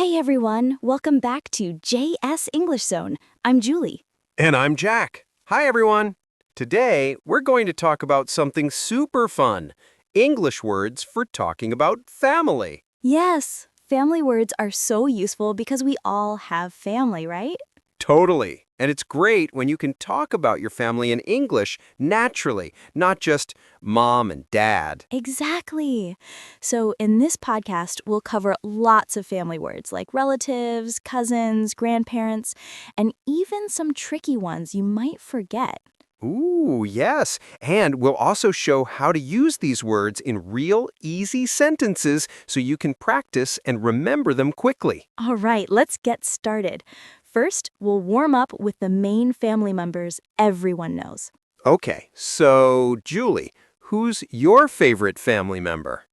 Hey everyone, welcome back to JS English Zone. I'm Julie. And I'm Jack. Hi, everyone. Today, we're going to talk about something super fun. English words for talking about family. Yes, family words are so useful because we all have family, right? Totally. And it's great when you can talk about your family in English naturally, not just mom and dad. Exactly. So in this podcast, we'll cover lots of family words like relatives, cousins, grandparents, and even some tricky ones you might forget. Ooh, yes. And we'll also show how to use these words in real, easy sentences so you can practice and remember them quickly. All right, let's get started. First, we'll warm up with the main family members everyone knows. Okay, so Julie, who's your favorite family member?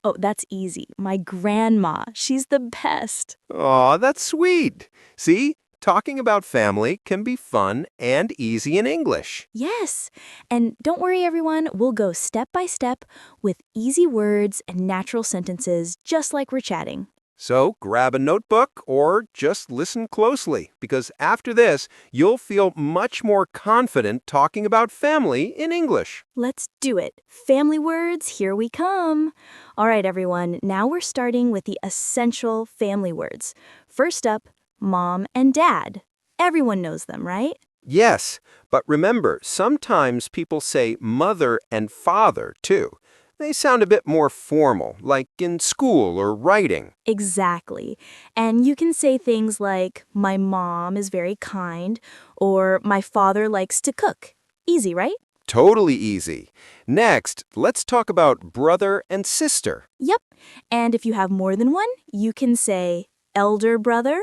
Oh, that's easy. My grandma. She's the best. Aw, that's sweet. See, talking about family can be fun and easy in English. Yes. And don't worry, everyone. We'll go step by step with easy words and natural sentences, just like we're chatting. So grab a notebook or just listen closely, because after this, you'll feel much more confident talking about family in English. Let's do it. Family words, here we come. All right, everyone. Now we're starting with the essential family words. First up, mom and dad. Everyone knows them, right? Yes, but remember, sometimes people say mother and father, too. They sound a bit more formal, like in school or writing. Exactly. And you can say things like, my mom is very kind, or my father likes to cook. Easy, right? Totally easy. Next, let's talk about brother and sister. Yep. And if you have more than one, you can say elder brother,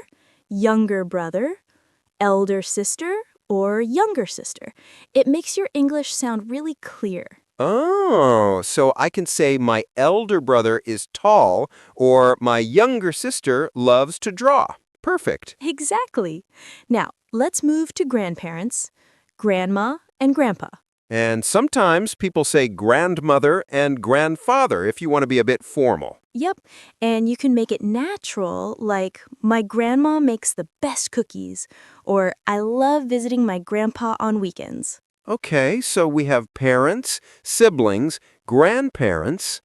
younger brother, elder sister, or younger sister. It makes your English sound really clear. Oh, so I can say my elder brother is tall or my younger sister loves to draw. Perfect. Exactly. Now, let's move to grandparents, grandma, and grandpa. And sometimes people say grandmother and grandfather if you want to be a bit formal. Yep, and you can make it natural, like, my grandma makes the best cookies, or I love visiting my grandpa on weekends. Okay, so we have parents, siblings, grandparents.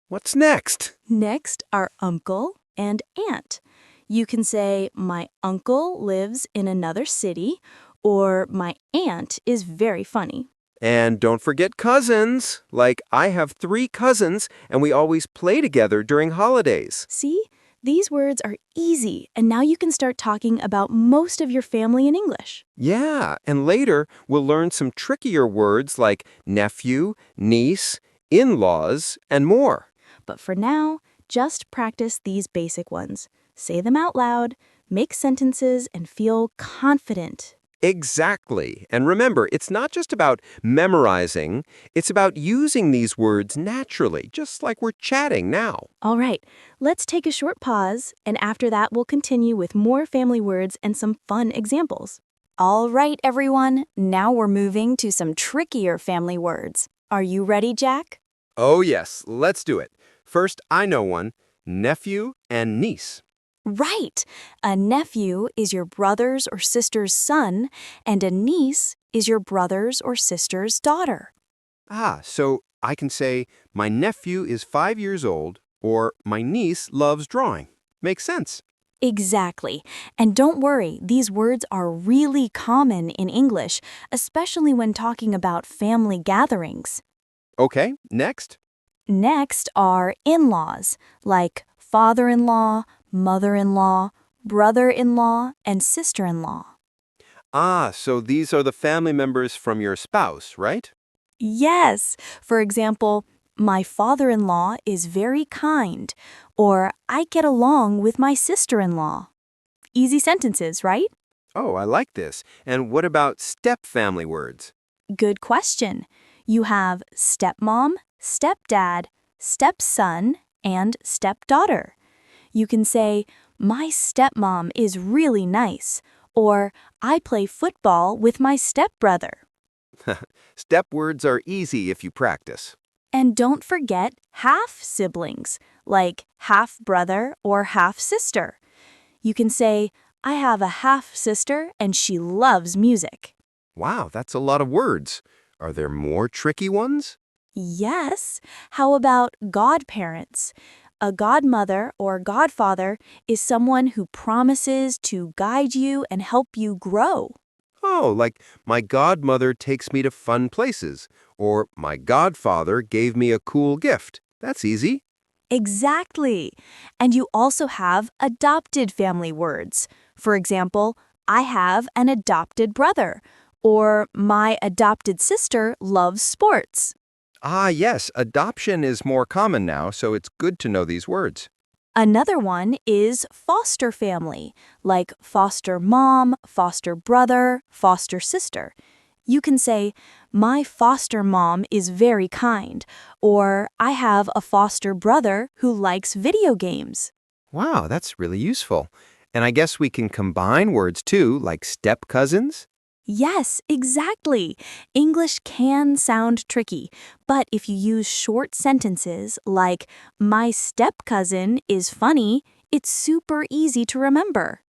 What's next? Next are uncle and aunt. You can say, my uncle lives in another city, or my aunt is very funny. And don't forget cousins. Like, I have 3 cousins, and we always play together during holidays. See? These words are easy, and now you can start talking about most of your family in English. Yeah, and later we'll learn some trickier words like nephew, niece, in-laws, and more. But for now, just practice these basic ones. Say them out loud, make sentences, and feel confident. Exactly. And remember, it's not just about memorizing, it's about using these words naturally, just like we're chatting now. All right, let's take a short pause, and after that, we'll continue with more family words and some fun examples. All right, everyone, now we're moving to some trickier family words. Are you ready, Jack? Oh, yes, let's do it. First, I know one, nephew and niece. Right! A nephew is your brother's or sister's son, and a niece is your brother's or sister's daughter. Ah, so I can say, my nephew is 5 years old, or my niece loves drawing. Makes sense. Exactly. And don't worry, these words are really common in English, especially when talking about family gatherings. Okay, next. Next are in-laws, like father-in-law, mother-in-law, brother-in-law, and sister-in-law. Ah, so these are the family members from your spouse, right? Yes. For example, my father-in-law is very kind, or I get along with my sister-in-law. Easy sentences, right? Oh, I like this. And what about step-family words? Good question. You have stepmom, stepdad, stepson, and stepdaughter. You can say, my stepmom is really nice, or I play football with my stepbrother. Step words are easy if you practice. And don't forget half siblings, like half brother or half sister. You can say, I have a half sister and she loves music. Wow, that's a lot of words. Are there more tricky ones? Yes. How about godparents? A godmother or godfather is someone who promises to guide you and help you grow. Oh, like my godmother takes me to fun places, or my godfather gave me a cool gift. That's easy. Exactly. And you also have adopted family words. For example, I have an adopted brother, or my adopted sister loves sports. Ah, yes, adoption is more common now, so it's good to know these words. Another one is foster family, like foster mom, foster brother, foster sister. You can say, my foster mom is very kind, or I have a foster brother who likes video games. Wow, that's really useful. And I guess we can combine words too, like step cousins. Yes, exactly. English can sound tricky, but if you use short sentences like, my step cousin is funny, it's super easy to remember.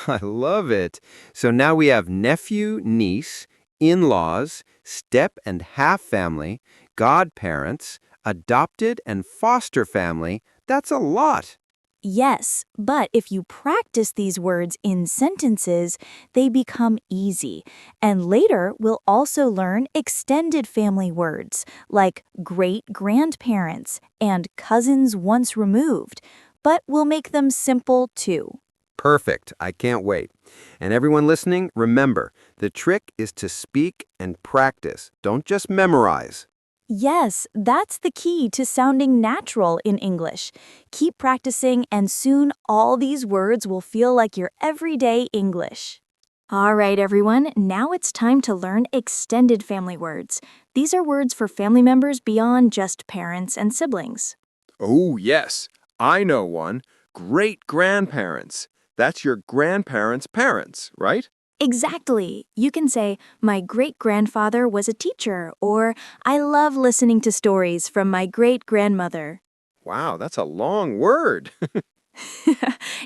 I love it. So now we have nephew, niece, in-laws, step and half family, godparents, adopted and foster family. That's a lot. Yes, but if you practice these words in sentences, they become easy. And later, we'll also learn extended family words like great grandparents and cousins once removed, but we'll make them simple too. Perfect. I can't wait. And everyone listening, remember, the trick is to speak and practice. Don't just memorize. Yes, that's the key to sounding natural in English. Keep practicing, and soon all these words will feel like your everyday English. All right, everyone, now it's time to learn extended family words. These are words for family members beyond just parents and siblings. Oh, yes. I know one. Great grandparents. That's your grandparents' parents, right? Exactly. You can say, my great grandfather was a teacher, or I love listening to stories from my great grandmother. Wow, that's a long word.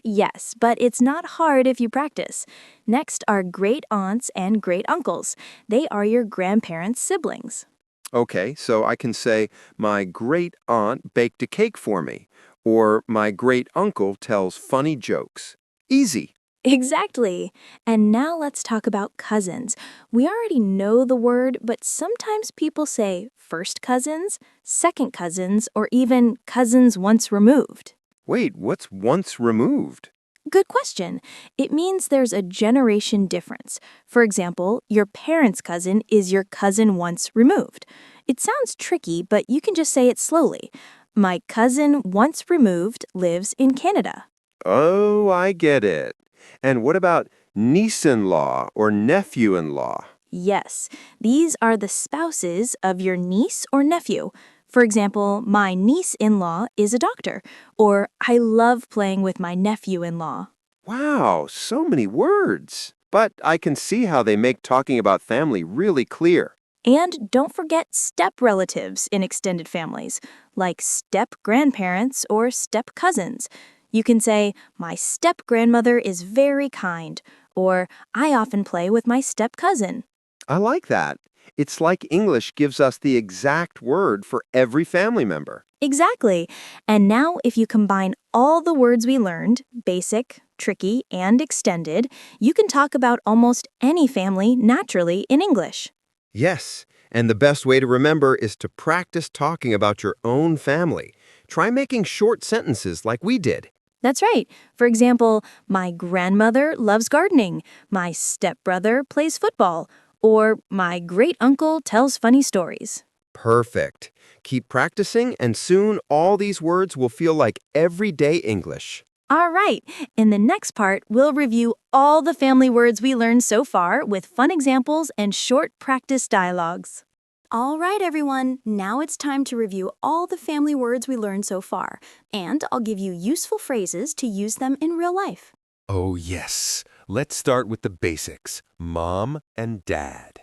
Yes, but it's not hard if you practice. Next are great aunts and great uncles. They are your grandparents' siblings. Okay, so I can say, my great aunt baked a cake for me, or my great uncle tells funny jokes. Easy. Exactly. And now let's talk about cousins. We already know the word, but sometimes people say first cousins, second cousins, or even cousins once removed. Wait, what's once removed? Good question. It means there's a generation difference. For example, your parents' cousin is your cousin once removed. It sounds tricky, but you can just say it slowly. My cousin once removed lives in Canada. Oh, I get it. And what about niece-in-law or nephew-in-law? Yes, these are the spouses of your niece or nephew. For example, my niece-in-law is a doctor, or I love playing with my nephew-in-law. Wow, so many words. But I can see how they make talking about family really clear. And don't forget step relatives in extended families, like step grandparents or step cousins. You can say, my step grandmother is very kind, or I often play with my step cousin. I like that. It's like English gives us the exact word for every family member. Exactly. And now, if you combine all the words we learned, basic, tricky, and extended, you can talk about almost any family naturally in English. Yes, and the best way to remember is to practice talking about your own family. Try making short sentences like we did. That's right. For example, my grandmother loves gardening, my stepbrother plays football, or my great uncle tells funny stories. Perfect. Keep practicing, and soon all these words will feel like everyday English. All right, in the next part, we'll review all the family words we learned so far with fun examples and short practice dialogues. All right, everyone, now it's time to review all the family words we learned so far, and I'll give you useful phrases to use them in real life. Oh, yes. Let's start with the basics. Mom and dad.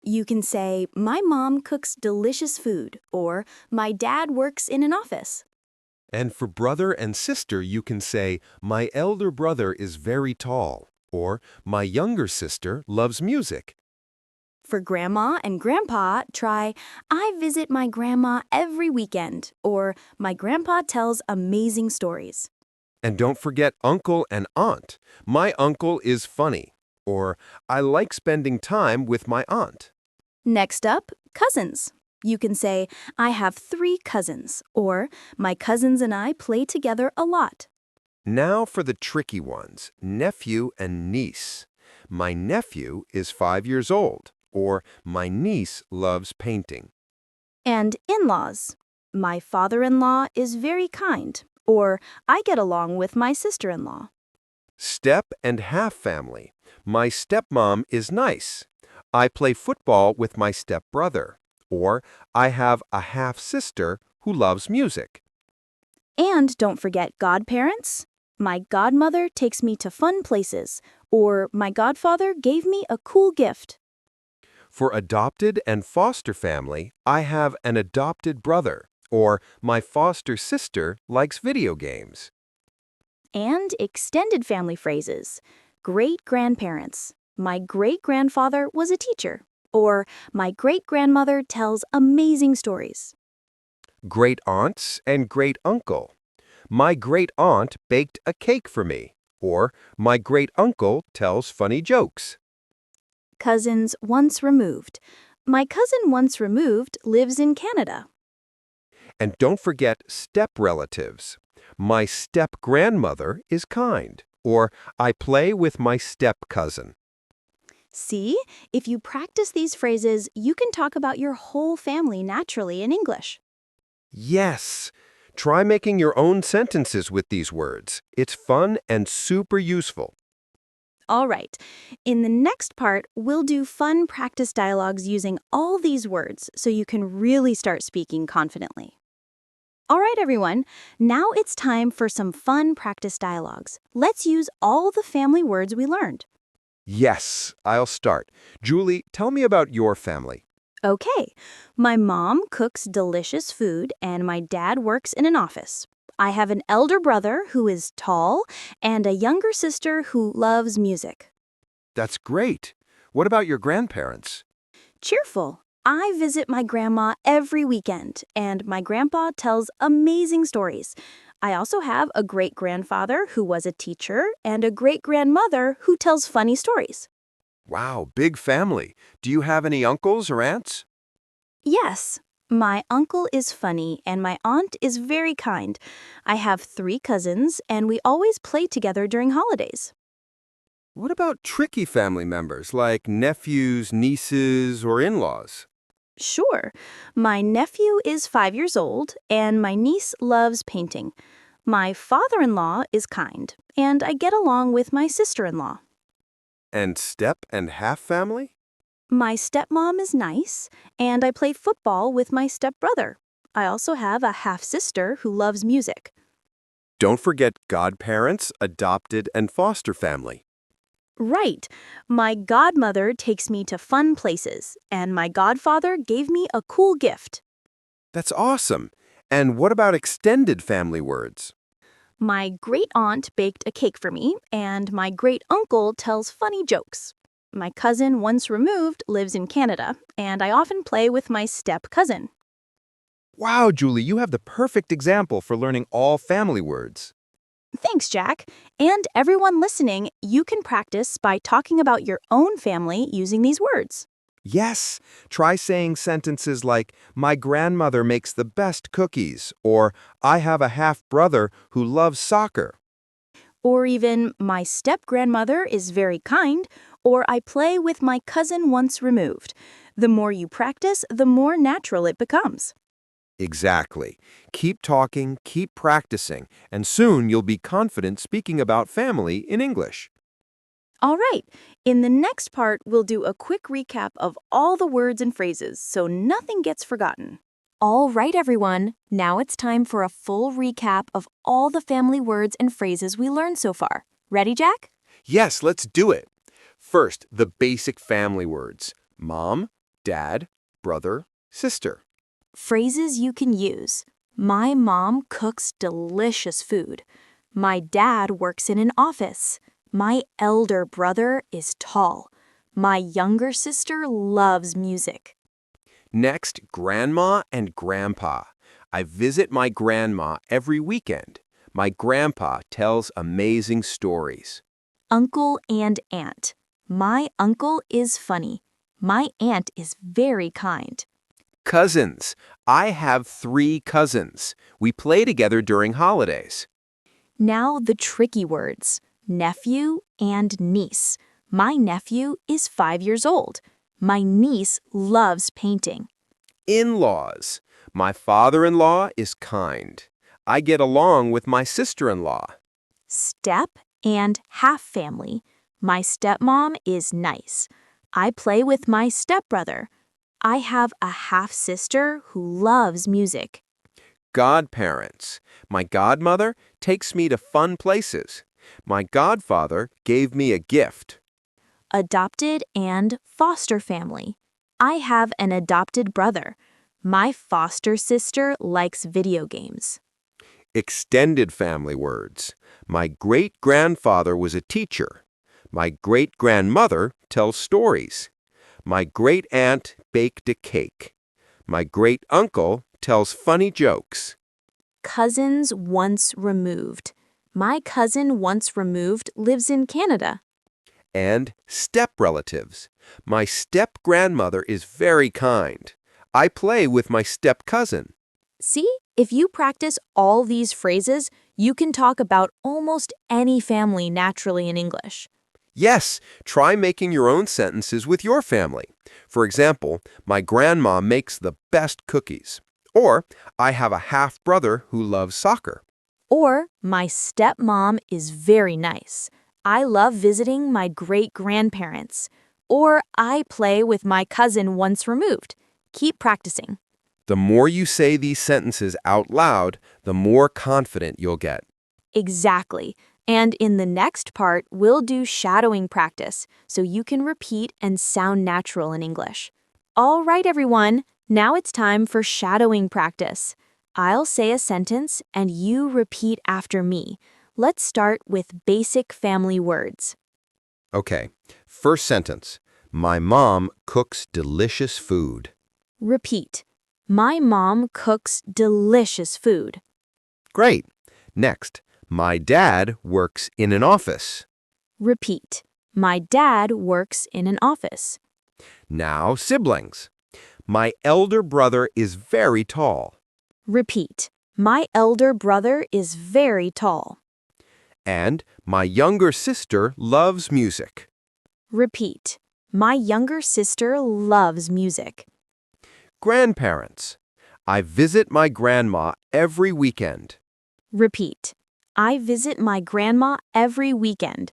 You can say, my mom cooks delicious food, or my dad works in an office. And for brother and sister, you can say, my elder brother is very tall, or my younger sister loves music. For grandma and grandpa, try, I visit my grandma every weekend, or my grandpa tells amazing stories. And don't forget uncle and aunt. My uncle is funny, or I like spending time with my aunt. Next up, cousins. You can say, I have 3 cousins, or my cousins and I play together a lot. Now for the tricky ones, nephew and niece. My nephew is 5 years old, or my niece loves painting. And in-laws. My father-in-law is very kind, or I get along with my sister-in-law. Step and half family. My stepmom is nice. I play football with my stepbrother, or I have a half sister who loves music. And don't forget godparents. My godmother takes me to fun places, or my godfather gave me a cool gift. For adopted and foster family, I have an adopted brother, or my foster sister likes video games. And extended family phrases. Great-grandparents. My great-grandfather was a teacher, or my great-grandmother tells amazing stories. Great aunts and great uncle. My great aunt baked a cake for me, or my great uncle tells funny jokes. Cousins once removed. My cousin once removed lives in Canada. And don't forget step relatives. My step grandmother is kind, or I play with my step cousin. See, if you practice these phrases, you can talk about your whole family naturally in English. Yes! Try making your own sentences with these words. It's fun and super useful. All right, in the next part, we'll do fun practice dialogues using all these words so you can really start speaking confidently. All right, everyone, now it's time for some fun practice dialogues. Let's use all the family words we learned. Yes, I'll start. Julie, tell me about your family. Okay, my mom cooks delicious food and my dad works in an office. I have an elder brother who is tall and a younger sister who loves music. That's great. What about your grandparents? Cheerful. I visit my grandma every weekend and my grandpa tells amazing stories. I also have a great-grandfather who was a teacher and a great-grandmother who tells funny stories. Wow, big family. Do you have any uncles or aunts? Yes, my uncle is funny and my aunt is very kind. I have 3 cousins and we always play together during holidays. What about tricky family members like nephews, nieces, or in-laws? Sure, my nephew is 5 years old and my niece loves painting. My father-in-law is kind and I get along with my sister-in-law. And step and half family? My stepmom is nice and I play football with my stepbrother. I also have a half-sister who loves music. Don't forget godparents, adopted, and foster family. Right. My godmother takes me to fun places, and my godfather gave me a cool gift. That's awesome. And what about extended family words? My great-aunt baked a cake for me, and my great-uncle tells funny jokes. My cousin, once removed, lives in Canada, and I often play with my step-cousin. Wow, Julie, you have the perfect example for learning all family words. Thanks, Jack. And everyone listening, you can practice by talking about your own family using these words. Yes, try saying sentences like, my grandmother makes the best cookies, or I have a half-brother who loves soccer. Or even, my step-grandmother is very kind, or I play with my cousin once removed. The more you practice, the more natural it becomes. Exactly. Keep talking, keep practicing, and soon you'll be confident speaking about family in English. All right, in the next part, we'll do a quick recap of all the words and phrases so nothing gets forgotten. All right, everyone, now it's time for a full recap of all the family words and phrases we learned so far. Ready, Jack? Yes, let's do it. First, the basic family words. Mom, dad, brother, sister. Phrases you can use. My mom cooks delicious food. My dad works in an office. My elder brother is tall. My younger sister loves music. Next, grandma and grandpa. I visit my grandma every weekend. My grandpa tells amazing stories. Uncle and aunt. My uncle is funny. My aunt is very kind. Cousins. I have 3 cousins. We play together during holidays. Now the tricky words. Nephew and niece. My nephew is 5 years old. My niece loves painting. In-laws. My father-in-law is kind. I get along with my sister-in-law. Step and half family. My stepmom is nice. I play with my stepbrother. I have a half sister who loves music. Godparents. My godmother takes me to fun places. My godfather gave me a gift. Adopted and foster family. I have an adopted brother. My foster sister likes video games. Extended family words. My great-grandfather was a teacher. My great-grandmother tells stories. My great-aunt baked a cake. My great-uncle tells funny jokes. Cousins once removed. My cousin once removed lives in Canada. And step-relatives. My step-grandmother is very kind. I play with my step-cousin. See, if you practice all these phrases, you can talk about almost any family naturally in English. Yes, try making your own sentences with your family. For example, my grandma makes the best cookies. Or, I have a half-brother who loves soccer. Or, my stepmom is very nice. I love visiting my great-grandparents. Or, I play with my cousin once removed. Keep practicing. The more you say these sentences out loud, the more confident you'll get. Exactly. And in the next part, we'll do shadowing practice so you can repeat and sound natural in English. All right, everyone. Now it's time for shadowing practice. I'll say a sentence and you repeat after me. Let's start with basic family words. Okay, first sentence. My mom cooks delicious food. Repeat. My mom cooks delicious food. Great. Next, my dad works in an office. Repeat. My dad works in an office. Now, siblings. My elder brother is very tall. Repeat. My elder brother is very tall. And my younger sister loves music. Repeat. My younger sister loves music. Grandparents. I visit my grandma every weekend. Repeat. I visit my grandma every weekend.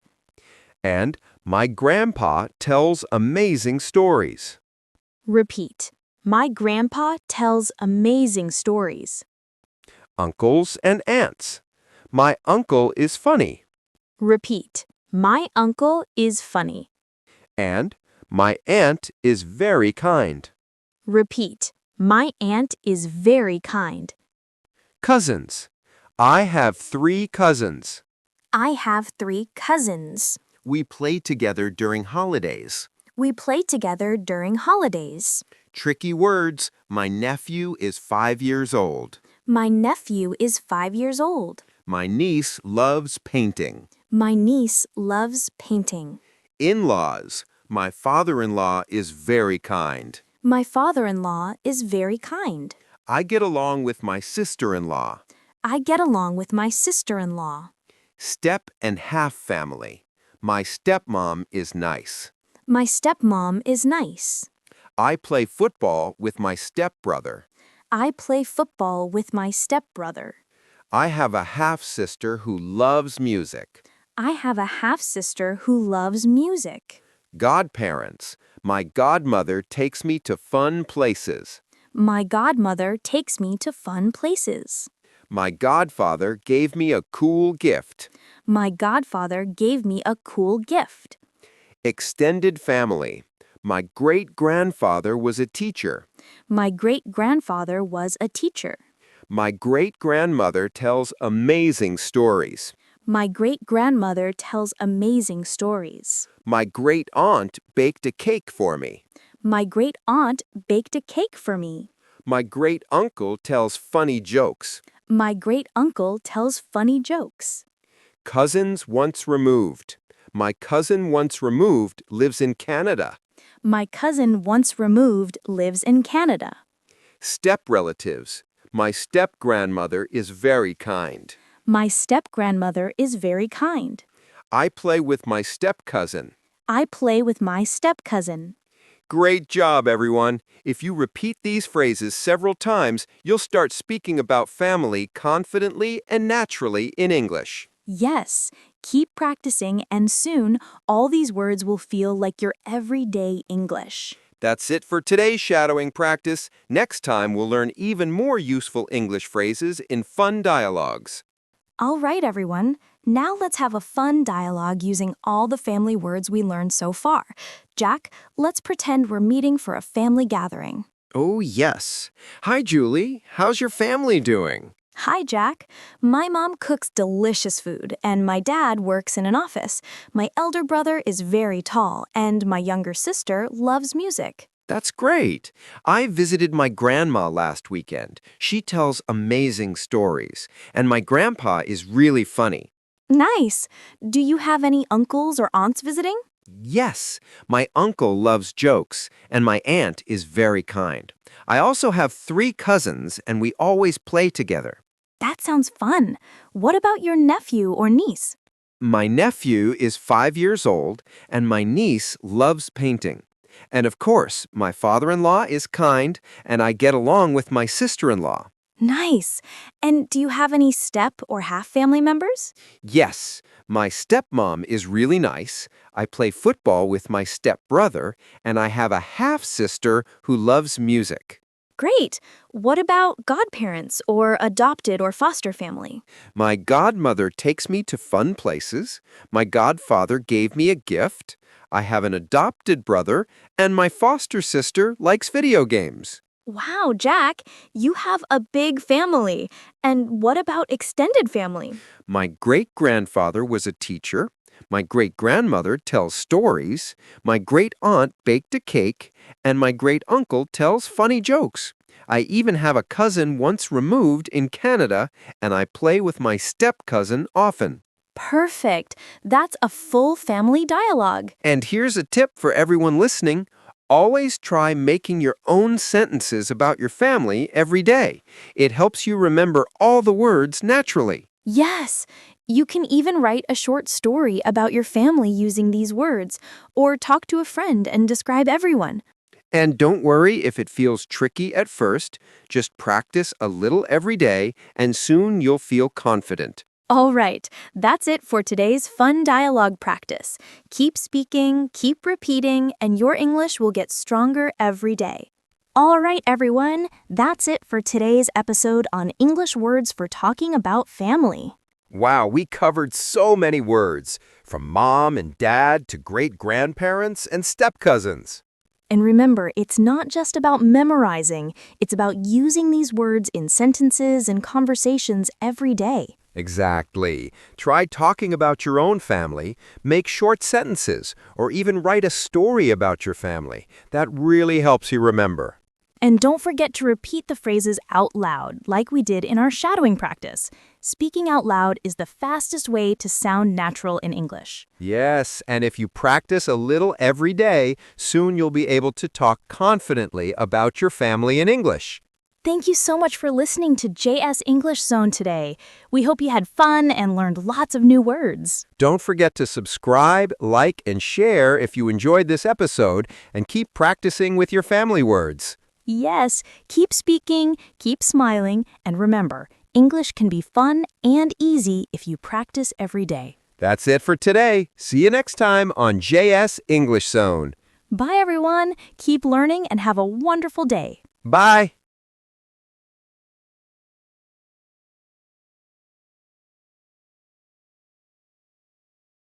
And my grandpa tells amazing stories. Repeat. My grandpa tells amazing stories. Uncles and aunts. My uncle is funny. Repeat. My uncle is funny. And my aunt is very kind. Repeat. My aunt is very kind. Cousins. I have 3 cousins. I have 3 cousins. We play together during holidays. We play together during holidays. Tricky words. My nephew is 5 years old. My nephew is 5 years old. My niece loves painting. My niece loves painting. In-laws. My father-in-law is very kind. My father-in-law is very kind. I get along with my sister-in-law. I get along with my sister-in-law. Step and half family. My stepmom is nice. My stepmom is nice. I play football with my stepbrother. I play football with my stepbrother. I have a half-sister who loves music. I have a half-sister who loves music. Godparents. My godmother takes me to fun places. My godmother takes me to fun places. My godfather gave me a cool gift. My godfather gave me a cool gift. Extended family. My great-grandfather was a teacher. My great-grandfather was a teacher. My great-grandmother tells amazing stories. My great-grandmother tells amazing stories. My great-aunt baked a cake for me. My great-aunt baked a cake for me. My great-uncle tells funny jokes. My great-uncle tells funny jokes. Cousins once removed. My cousin once removed lives in Canada. My cousin once removed lives in Canada. Step-relatives. My step-grandmother is very kind. My step-grandmother is very kind. I play with my step-cousin. I play with my step-cousin. Great job, everyone. If you repeat these phrases several times, you'll start speaking about family confidently and naturally in English. Yes, keep practicing and soon all these words will feel like your everyday English. That's it for today's shadowing practice. Next time, we'll learn even more useful English phrases in fun dialogues. All right, everyone. Now let's have a fun dialogue using all the family words we learned so far. Jack, let's pretend we're meeting for a family gathering. Oh, yes. Hi, Julie. How's your family doing? Hi, Jack. My mom cooks delicious food, and my dad works in an office. My elder brother is very tall, and my younger sister loves music. That's great. I visited my grandma last weekend. She tells amazing stories, and my grandpa is really funny. Nice. Do you have any uncles or aunts visiting? Yes, my uncle loves jokes, and my aunt is very kind. I also have 3 cousins, and we always play together. That sounds fun. What about your nephew or niece? My nephew is 5 years old, and my niece loves painting. And of course, my father-in-law is kind, and I get along with my sister-in-law. Nice. And do you have any step or half family members? Yes, my stepmom is really nice. I play football with my stepbrother, and I have a half-sister who loves music. Great. What about godparents or adopted or foster family? My godmother takes me to fun places. My godfather gave me a gift. I have an adopted brother, and my foster sister likes video games. Wow, Jack, you have a big family. And what about extended family? My great-grandfather was a teacher. My great-grandmother tells stories. My great-aunt baked a cake. And my great-uncle tells funny jokes. I even have a cousin once removed in Canada, and I play with my step-cousin often. Perfect. That's a full family dialogue. And here's a tip for everyone listening. Always try making your own sentences about your family every day. It helps you remember all the words naturally. Yes, you can even write a short story about your family using these words, or talk to a friend and describe everyone. And don't worry if it feels tricky at first. Just practice a little every day, and soon you'll feel confident. All right, that's it for today's fun dialogue practice. Keep speaking, keep repeating, and your English will get stronger every day. All right, everyone, that's it for today's episode on English words for talking about family. Wow, we covered so many words, from mom and dad to great-grandparents and step-cousins. And remember, it's not just about memorizing, it's about using these words in sentences and conversations every day. Exactly. Try talking about your own family, make short sentences, or even write a story about your family. That really helps you remember. And don't forget to repeat the phrases out loud, like we did in our shadowing practice. Speaking out loud is the fastest way to sound natural in English. Yes, and if you practice a little every day, soon you'll be able to talk confidently about your family in English. Thank you so much for listening to JS English Zone today. We hope you had fun and learned lots of new words. Don't forget to subscribe, like, and share if you enjoyed this episode, and keep practicing with your family words. Yes, keep speaking, keep smiling, and remember, English can be fun and easy if you practice every day. That's it for today. See you next time on JS English Zone. Bye, everyone. Keep learning and have a wonderful day. Bye.